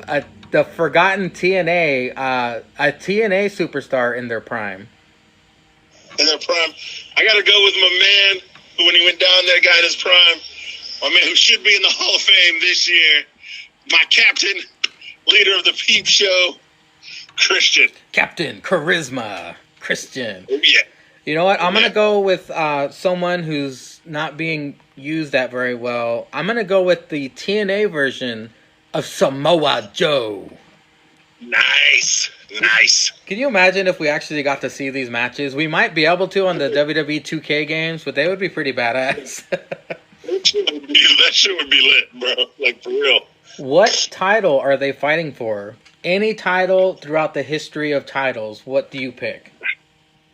[SPEAKER 6] The forgotten TNA, a TNA superstar in their prime.
[SPEAKER 3] In their prime, I got to go with my man who, when he went down there, got in his prime. My man who should be in the Hall of Fame this year. My captain, leader of the Peep Show, Christian.
[SPEAKER 6] Captain Charisma, Christian.
[SPEAKER 3] Yeah.
[SPEAKER 6] You know what? I'm going to go with someone who's not being used that very well. I'm going to go with the TNA version of Samoa Joe.
[SPEAKER 3] Nice.
[SPEAKER 6] Can you imagine if we actually got to see these matches? We might be able to on the WWE 2K games, but they would be pretty badass.
[SPEAKER 3] That shit would be lit, bro. Like, for real.
[SPEAKER 6] What title are they fighting for? Any title throughout the history of titles. What do you pick?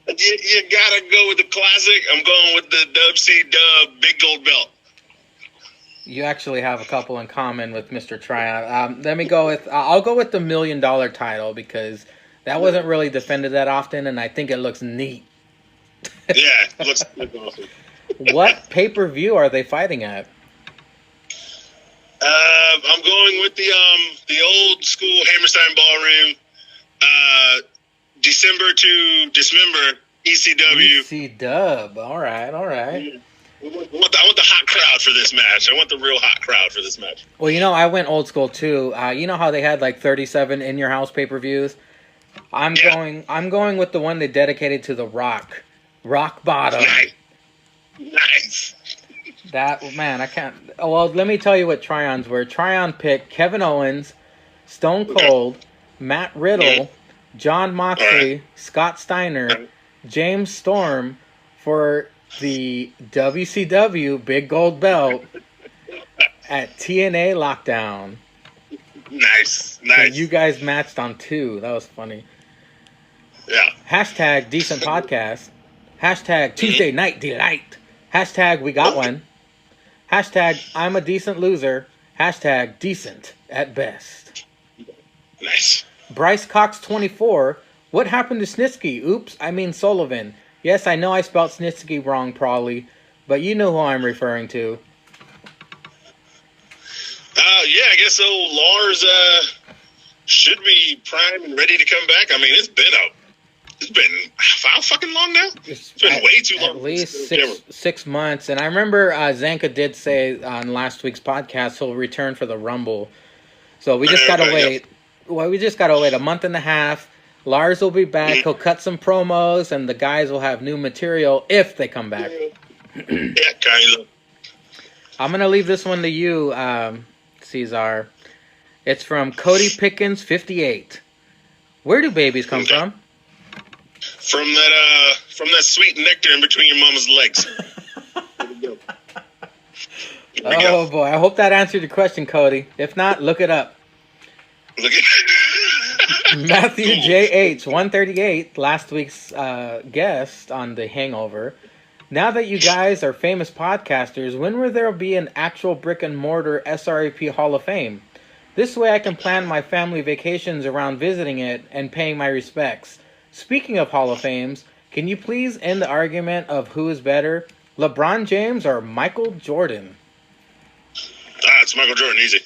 [SPEAKER 3] You gotta go with the classic. I'm going with the WC Big Gold Belt.
[SPEAKER 6] You actually have a couple in common with Mr. Tryon. Let me go with... I'll go with the $1 million title because that wasn't really defended that often, and I think it looks neat.
[SPEAKER 3] Yeah, it looks awesome.
[SPEAKER 6] What pay-per-view are they fighting at?
[SPEAKER 3] I'm going with the old school Hammerstein Ballroom. December to Dismember, ECW.
[SPEAKER 6] EC-Dub. All right.
[SPEAKER 3] I want the hot crowd for this match. I want the real hot crowd for this match.
[SPEAKER 6] Well, you know, I went old school too. You know how they had like 37 in your house pay-per-views? I'm going with the one they dedicated to The Rock. Rock Bottom.
[SPEAKER 3] Nice.
[SPEAKER 6] That, man, I can't... Well, let me tell you what Tryon's were. Tryon picked Kevin Owens, Stone Cold, Matt Riddle, John Moxley, Scott Steiner, James Storm for the WCW Big Gold Belt at TNA Lockdown.
[SPEAKER 3] Nice.
[SPEAKER 6] So you guys matched on 2. That was funny.
[SPEAKER 3] Yeah.
[SPEAKER 6] Hashtag decent podcast. Hashtag Tuesday Night Delight. Hashtag we got one. Hashtag I'm a decent loser. Hashtag decent at best.
[SPEAKER 3] Nice.
[SPEAKER 6] Bryce Cox 24. What happened to Snitsky? Oops, I mean Sullivan. Yes, I know I spelled Snitsky wrong probably, but you know who I'm referring to.
[SPEAKER 3] Yeah, I guess so. Lars should be prime and ready to come back. I mean, it's been how fucking long now? It's been way too long.
[SPEAKER 6] At least 6 months. And I remember Zanka did say on last week's podcast he'll return for the Rumble. So we just gotta wait. Well, we just gotta wait a month and a half. Lars will be back. He'll cut some promos, and the guys will have new material if they come back.
[SPEAKER 3] Yeah, kind of.
[SPEAKER 6] I'm gonna leave this one to you, Ceizar. It's from Cody Pickens 58. Where do babies come from?
[SPEAKER 3] From that sweet nectar in between your mama's legs.
[SPEAKER 6] Oh boy, I hope that answered your question, Cody. If not, look it up.
[SPEAKER 3] Look at
[SPEAKER 6] Matthew J.H. 138, last week's guest on the Hangover. Now that you guys are famous podcasters, when will there be an actual brick and mortar SRAP Hall of Fame? This way I can plan my family vacations around visiting it and paying my respects. Speaking of Hall of Fames, can you please end the argument of who is better, LeBron James or Michael Jordan?
[SPEAKER 3] It's Michael Jordan, easy.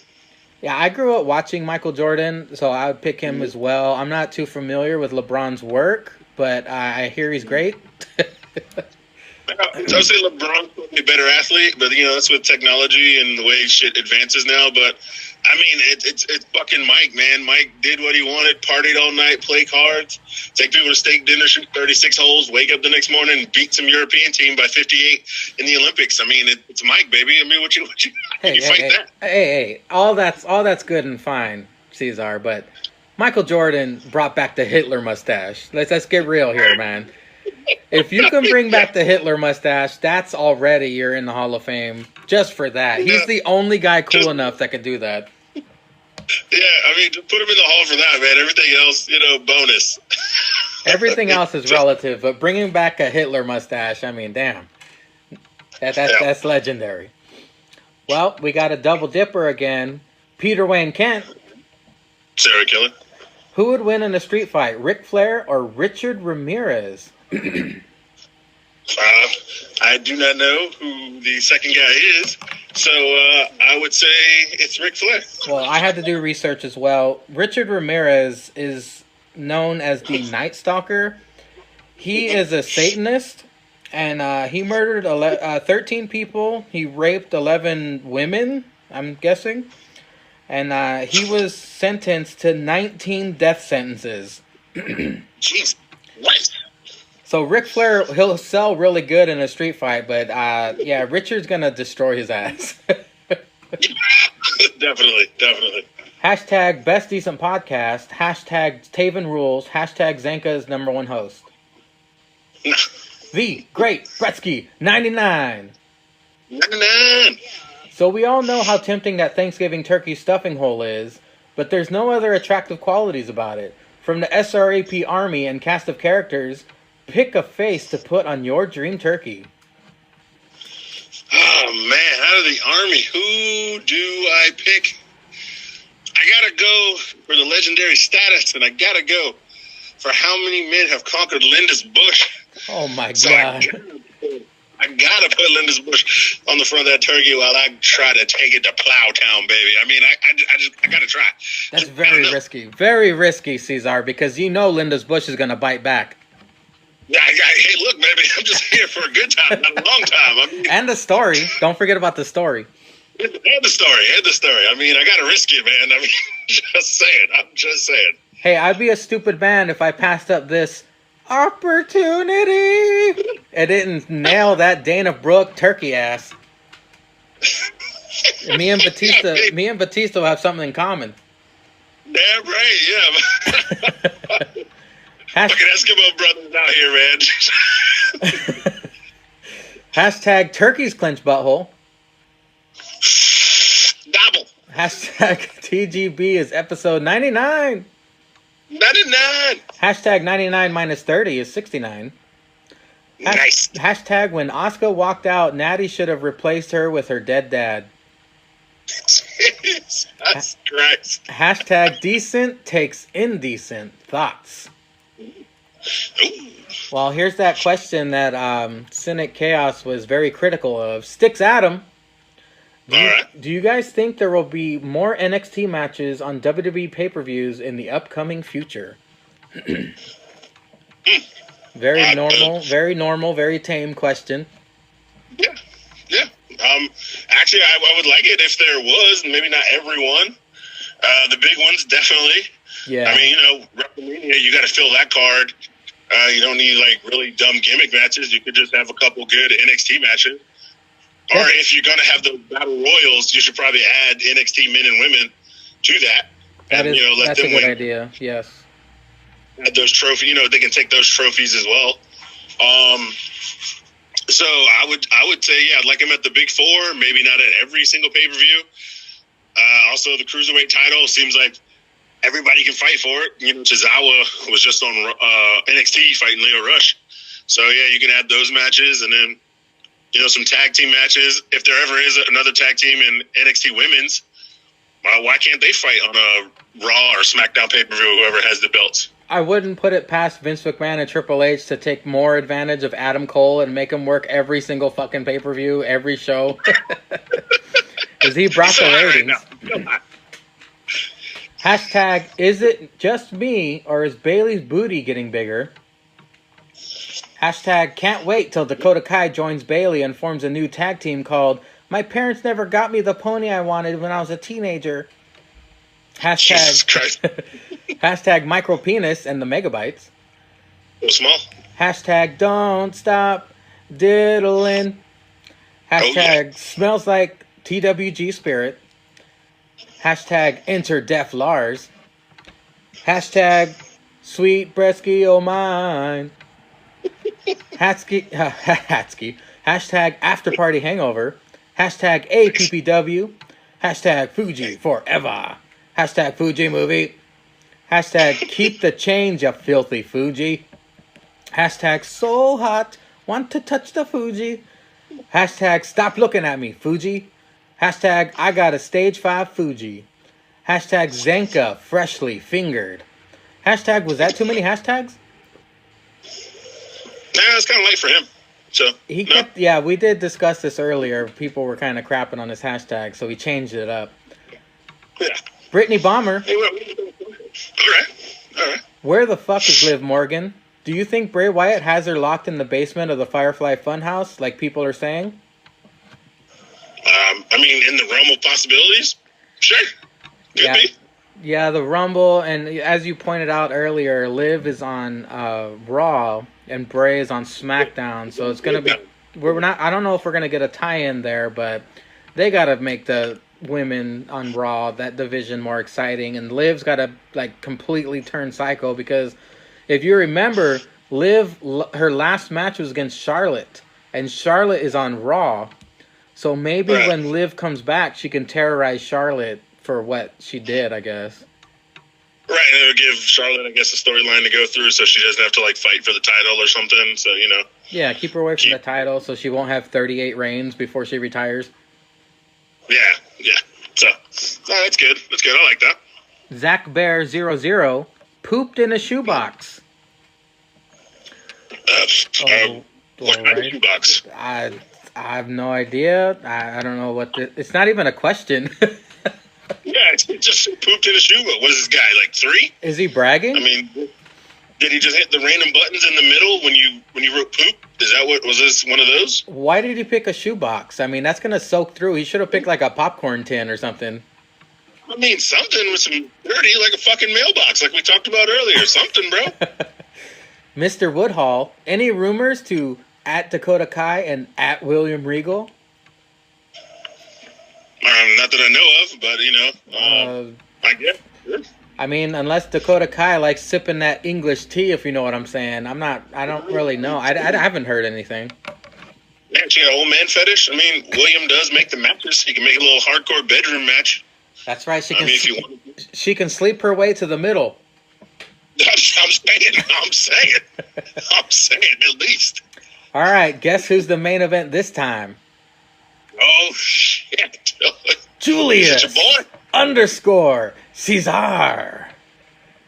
[SPEAKER 6] Yeah, I grew up watching Michael Jordan, so I would pick him as well. I'm not too familiar with LeBron's work, but I hear he's great.
[SPEAKER 3] I would say LeBron's probably a better athlete, but that's with technology and the way shit advances now. But I mean, it's fucking Mike, man. Mike did what he wanted, partied all night, play cards, take people to steak dinner, shoot 36 holes, wake up the next morning, and beat some European team by 58 in the Olympics. I mean, it's Mike, baby. I mean, what you fight that?
[SPEAKER 6] Hey, all that's good and fine, Ceizar, but Michael Jordan brought back the Hitler mustache. Let's get real here, man. If you can bring back the Hitler mustache, that's already you're in the Hall of Fame just for that. He's the only guy cool enough that could do that.
[SPEAKER 3] Yeah, I mean, just put him in the hall for that, man. Everything else, bonus.
[SPEAKER 6] Everything else is relative, but bringing back a Hitler mustache, I mean, damn. That's legendary. Well, we got a double dipper again. Peter Wayne Kent.
[SPEAKER 3] Serial killer.
[SPEAKER 6] Who would win in a street fight, Ric Flair or Richard Ramirez?
[SPEAKER 3] I do not know who the second guy is, so I would say it's Ric Flair.
[SPEAKER 6] Well, I had to do research as well. Richard Ramirez is known as the Night Stalker. He is a Satanist, and he murdered 13 people. He raped 11 women, I'm guessing. And he was sentenced to 19 death sentences.
[SPEAKER 3] Jeez, what?
[SPEAKER 6] So Ric Flair, he'll sell really good in a street fight, but yeah, Richard's gonna destroy his ass.
[SPEAKER 3] Definitely.
[SPEAKER 6] Hashtag best decent podcast. Hashtag Taven rules. Hashtag Zanka's #1 host. The Great Gretzky 99.
[SPEAKER 3] 99.
[SPEAKER 6] So we all know how tempting that Thanksgiving turkey stuffing hole is, but there's no other attractive qualities about it. From the SRAP army and cast of characters, pick a face to put on your dream turkey.
[SPEAKER 3] Oh man, out of the army, who do I pick? I gotta go for the legendary status, and I gotta go for how many men have conquered Linda's Bush.
[SPEAKER 6] Oh my
[SPEAKER 3] So
[SPEAKER 6] god.
[SPEAKER 3] I gotta put Linda's Bush on the front of that turkey while I try to take it to Plowtown, baby. I mean, I gotta try.
[SPEAKER 6] That's very risky. Very risky, Ceizar, because you know Linda's Bush is gonna bite back.
[SPEAKER 3] Hey, look, baby, I'm just here for a good time, not a long time. I mean,
[SPEAKER 6] And the story. Don't forget about the story.
[SPEAKER 3] and the story. I mean, I gotta risk it, man. I mean, I'm just saying.
[SPEAKER 6] Hey, I'd be a stupid man if I passed up this opportunity and didn't nail that Dana Brooke turkey ass. Me and Batista will have something in common.
[SPEAKER 3] Damn right, yeah. Fucking Eskimo brothers out here, man.
[SPEAKER 6] Hashtag turkeys clench butthole.
[SPEAKER 3] Double.
[SPEAKER 6] Hashtag TGB is episode 99.
[SPEAKER 3] 99.
[SPEAKER 6] Hashtag 99 minus 30 is 69.
[SPEAKER 3] Nice.
[SPEAKER 6] Hashtag when Asuka walked out, Natty should have replaced her with her dead dad.
[SPEAKER 3] Jesus Christ.
[SPEAKER 6] Hashtag decent takes indecent thoughts. Well, here's that question that Cynic Chaos was very critical of. Sticks Adam. Do you guys think there will be more NXT matches on WWE pay-per-views in the upcoming future? Very normal, very tame question.
[SPEAKER 3] Yeah. Actually, I would like it if there was, maybe not everyone. The big ones, definitely.
[SPEAKER 6] Yeah.
[SPEAKER 3] I mean, WrestleMania, you got to fill that card. You don't need, like, really dumb gimmick matches. You could just have a couple good NXT matches. Or if you're going to have the Battle Royals, you should probably add NXT men and women to that.
[SPEAKER 6] That's
[SPEAKER 3] them
[SPEAKER 6] a good idea, yes.
[SPEAKER 3] Add those trophies. They can take those trophies as well. So I would say, yeah, I'd like him at the Big Four, maybe not at every single pay-per-view. Also, the Cruiserweight title seems like everybody can fight for it. Tozawa was just on NXT fighting Leo Rush. So, yeah, you can add those matches and then, some tag team matches. If there ever is another tag team in NXT Women's, why can't they fight on a Raw or SmackDown pay-per-view, whoever has the belts?
[SPEAKER 6] I wouldn't put it past Vince McMahon and Triple H to take more advantage of Adam Cole and make him work every single fucking pay-per-view, every show. Because he brought the ratings. Hashtag, is it just me or is Bailey's booty getting bigger? Hashtag, can't wait till Dakota Kai joins Bailey and forms a new tag team called My Parents Never Got Me the Pony I Wanted When I Was a Teenager. Hashtag micro penis and the megabytes.
[SPEAKER 3] So small.
[SPEAKER 6] Hashtag don't stop diddling. Hashtag smells like TWG spirit. Hashtag enter Def Lars. Hashtag sweet Bresky oh mine. Hatsky. Hashtag after party hangover. Hashtag APPW. Hashtag Fuji forever. Hashtag Fuji movie. Hashtag keep the change, you filthy Fuji. Hashtag so hot, want to touch the Fuji. Hashtag stop looking at me, Fuji. Hashtag I got a stage 5 Fuji. Hashtag Zanka freshly fingered. Hashtag was that too many hashtags?
[SPEAKER 3] Nah, it's kind of late for him. So
[SPEAKER 6] He
[SPEAKER 3] no.
[SPEAKER 6] kept, yeah, we did discuss this earlier. People were kind of crapping on his hashtag, so he changed it up.
[SPEAKER 3] Yeah.
[SPEAKER 6] Brittany Bomber,
[SPEAKER 3] Hey, all right.
[SPEAKER 6] where the fuck is Liv Morgan? Do you think Bray Wyatt has her locked in the basement of the Firefly Funhouse, like people are saying?
[SPEAKER 3] I mean, in the realm of possibilities, sure, could
[SPEAKER 6] Yeah.
[SPEAKER 3] be.
[SPEAKER 6] Yeah, the Rumble, and as you pointed out earlier, Liv is on Raw and Bray is on SmackDown, so it's gonna be. We're not. I don't know if we're gonna get a tie-in there, but they gotta make the women on Raw, that division, more exciting, and Liv's gotta like completely turn psycho, because if you remember, Liv, her last match was against Charlotte, and Charlotte is on Raw, so maybe
[SPEAKER 3] Right.
[SPEAKER 6] when Liv comes back, she can terrorize Charlotte for what she did, I guess.
[SPEAKER 3] Right, and it would give Charlotte, I guess, a storyline to go through, so she doesn't have to like fight for the title or something. So
[SPEAKER 6] Yeah, keep her away from the title so she won't have 38 reigns before she retires.
[SPEAKER 3] yeah. So that's good. That's good. I like that.
[SPEAKER 6] Zach Bear 00 pooped in a shoebox.
[SPEAKER 3] What kind of shoebox?
[SPEAKER 6] I have no idea. I don't know what it's not even a question.
[SPEAKER 3] Yeah, it's just pooped in a shoe. What is this guy, like 3?
[SPEAKER 6] Is he bragging?
[SPEAKER 3] I mean, did he just hit the random buttons in the middle when you wrote poop? Is that what, was this one of those?
[SPEAKER 6] Why did he pick a shoebox? I mean, that's going to soak through. He should have picked like a popcorn tin or something.
[SPEAKER 3] I mean, something with some dirty, like a fucking mailbox, like we talked about earlier. Something, bro.
[SPEAKER 6] Mr. Woodhall, any rumors to at Dakota Kai and at William Regal?
[SPEAKER 3] Not that I know of, but, I guess. Yeah.
[SPEAKER 6] I mean, unless Dakota Kai likes sipping that English tea, if you know what I'm saying. I don't really know. I haven't heard anything.
[SPEAKER 3] Yeah, she got an old man fetish. I mean, William does make the matches. He can make a little hardcore bedroom match.
[SPEAKER 6] That's right. She
[SPEAKER 3] I
[SPEAKER 6] can.
[SPEAKER 3] mean, if you want.
[SPEAKER 6] She can sleep her way to the middle.
[SPEAKER 3] I'm saying, at least.
[SPEAKER 6] All right. Guess who's the main event this time?
[SPEAKER 3] Oh, shit.
[SPEAKER 6] Julius
[SPEAKER 3] Is it your boy?
[SPEAKER 6] _ Ceizar.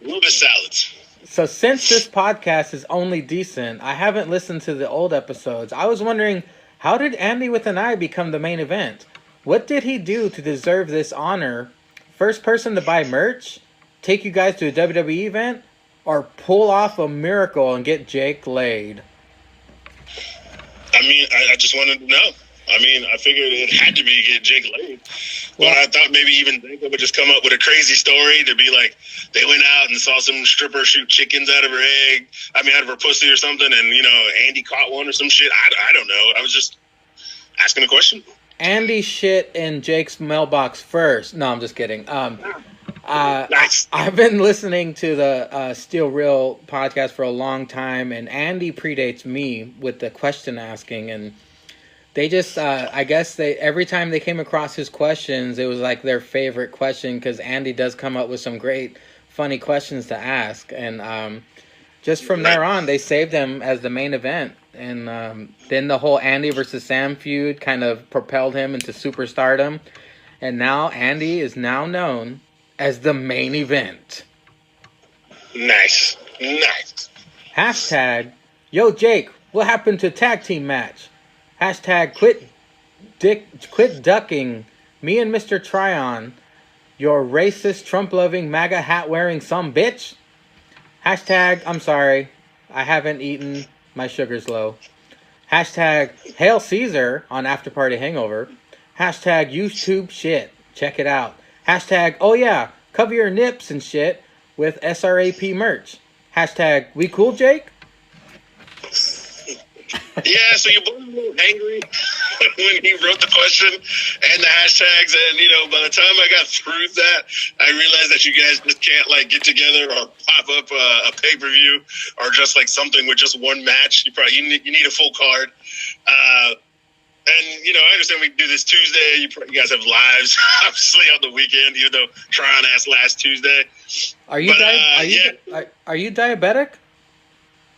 [SPEAKER 3] Love his salads.
[SPEAKER 6] So since this podcast is only decent, I haven't listened to the old episodes. I was wondering, how did Andy with an Eye become the main event? What did he do to deserve this honor? First person to buy merch? Take you guys to a WWE event? Or pull off a miracle and get Jake laid?
[SPEAKER 3] I mean, I just wanted to know. I mean, I figured it had to be get Jake laid. But I thought maybe even they would just come up with a crazy story to be like, they went out and saw some stripper shoot chickens out of her out of her pussy or something, and, Andy caught one or some shit. I don't know. I was just asking a question.
[SPEAKER 6] Andy shit in Jake's mailbox first. No, I'm just kidding.
[SPEAKER 3] Nice.
[SPEAKER 6] I've been listening to the Steel Real podcast for a long time, and Andy predates me with the question asking, and they just, I guess every time they came across his questions, it was like their favorite question, because Andy does come up with some great, funny questions to ask, and just from there on, they saved him as the main event, and then the whole Andy versus Sam feud kind of propelled him into superstardom, and now Andy is now known as the main event.
[SPEAKER 3] Nice.
[SPEAKER 6] Hashtag, yo Jake, what happened to tag team match? Hashtag, quit ducking me and Mr. Tryon, your racist, Trump-loving, MAGA hat-wearing some bitch. Hashtag, I'm sorry, I haven't eaten, my sugar's low. Hashtag, hail Ceizar on After Party Hangover. Hashtag, YouTube shit, check it out. Hashtag, oh yeah, cover your nips and shit with SRAP merch. Hashtag, we cool, Jake?
[SPEAKER 3] Yeah, so your boy was a little angry when he wrote the question and the hashtags, and by the time I got through that, I realized that you guys just can't get together or pop up a pay-per-view or just something with just one match. You need a full card. And I understand we do this Tuesday. You guys have lives, obviously, on the weekend, even though Tryon asked last Tuesday.
[SPEAKER 6] Are you diabetic?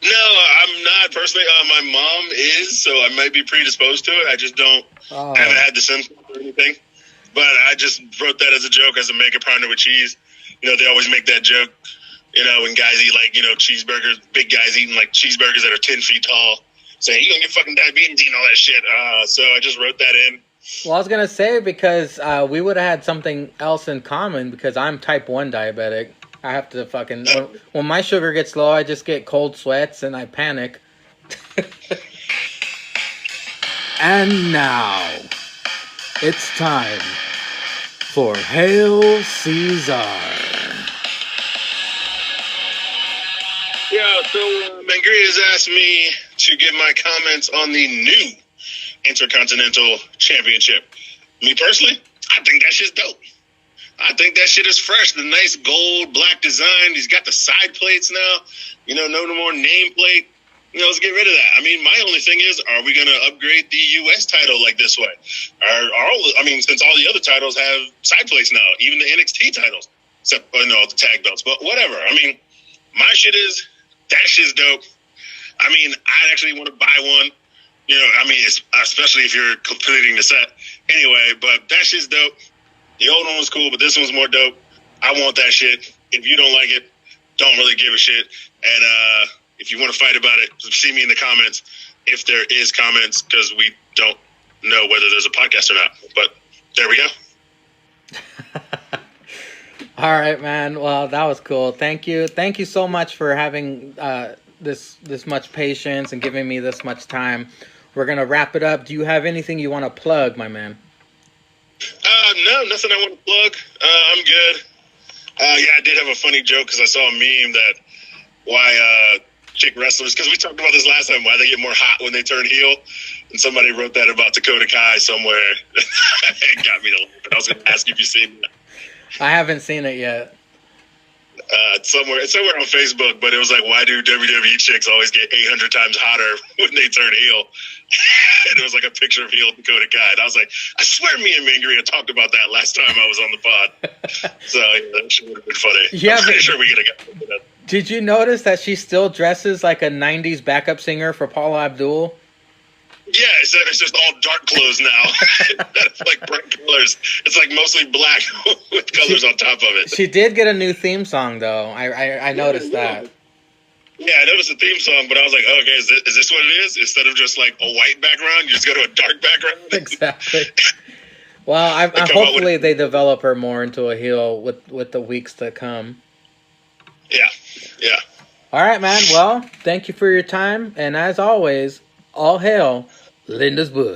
[SPEAKER 3] No, I'm not personally. My mom is, so I might be predisposed to it. I just don't haven't had the symptoms or anything. But I just wrote that as a joke, as a make a pounder with cheese. They always make that joke. When guys eat cheeseburgers, big guys eating cheeseburgers that are 10 feet tall. saying you're gonna get fucking diabetes and all that shit. So I just wrote that in.
[SPEAKER 6] Well, I was gonna say because we would have had something else in common because I'm type 1 diabetic. I have to fucking when my sugar gets low, I just get cold sweats and I panic. And now it's time for Hail Ceizar.
[SPEAKER 3] Yeah, so Mangria has asked me to give my comments on the new Intercontinental Championship. Me personally, I think that shit's dope. I think that shit is fresh. The nice gold black design. He's got the side plates now. You know, no more nameplate. You know, let's get rid of that. I mean, my only thing is, are we going to upgrade the U.S. title like this way? Since all the other titles have side plates now, even the NXT titles, except the tag belts. But whatever. I mean, my shit is that shit's dope. I mean, I actually want to buy one. You know, I mean, especially if you're completing the set. Anyway, but that shit's dope. The old one was cool, but this one's more dope. I want that shit. If you don't like it, don't really give a shit. And if you want to fight about it, see me in the comments. If there is comments, because we don't know whether there's a podcast or not. But there we go.
[SPEAKER 6] All right, man. Well, that was cool. Thank you. Thank you so much for having this much patience and giving me this much time. We're going to wrap it up. Do you have anything you want to plug, my man?
[SPEAKER 3] No, nothing I want to plug. I'm good. Yeah, I did have a funny joke because I saw a meme that why chick wrestlers, because we talked about this last time, why they get more hot when they turn heel. And somebody wrote that about Dakota Kai somewhere. It got me to laugh. I was going to ask if you've seen that.
[SPEAKER 6] I haven't seen it yet.
[SPEAKER 3] It's somewhere on Facebook, but it was like, why do WWE chicks always get 800 times hotter when they turn heel? And it was like a picture of heel Dakota Kai. And I was like, I swear me and Mangria talked about that last time I was on the pod. So yeah, that should have been funny.
[SPEAKER 6] Yeah,
[SPEAKER 3] I'm pretty sure we get a guy for that.
[SPEAKER 6] Did you notice that she still dresses like a 90s backup singer for Paula Abdul?
[SPEAKER 3] Yeah, it's just all dark clothes now. That's like bright colors. It's like mostly black with colors on top of it.
[SPEAKER 6] She did get a new theme song, though. I noticed that.
[SPEAKER 3] Yeah, I noticed the theme song, but I was like, oh, okay, is this what it is? Instead of just like a white background, you just go to a dark background?
[SPEAKER 6] Exactly. Well, hopefully they develop her more into a heel with the weeks to come.
[SPEAKER 3] Yeah.
[SPEAKER 6] All right, man. Well, thank you for your time. And as always, all hail Linda's Bush.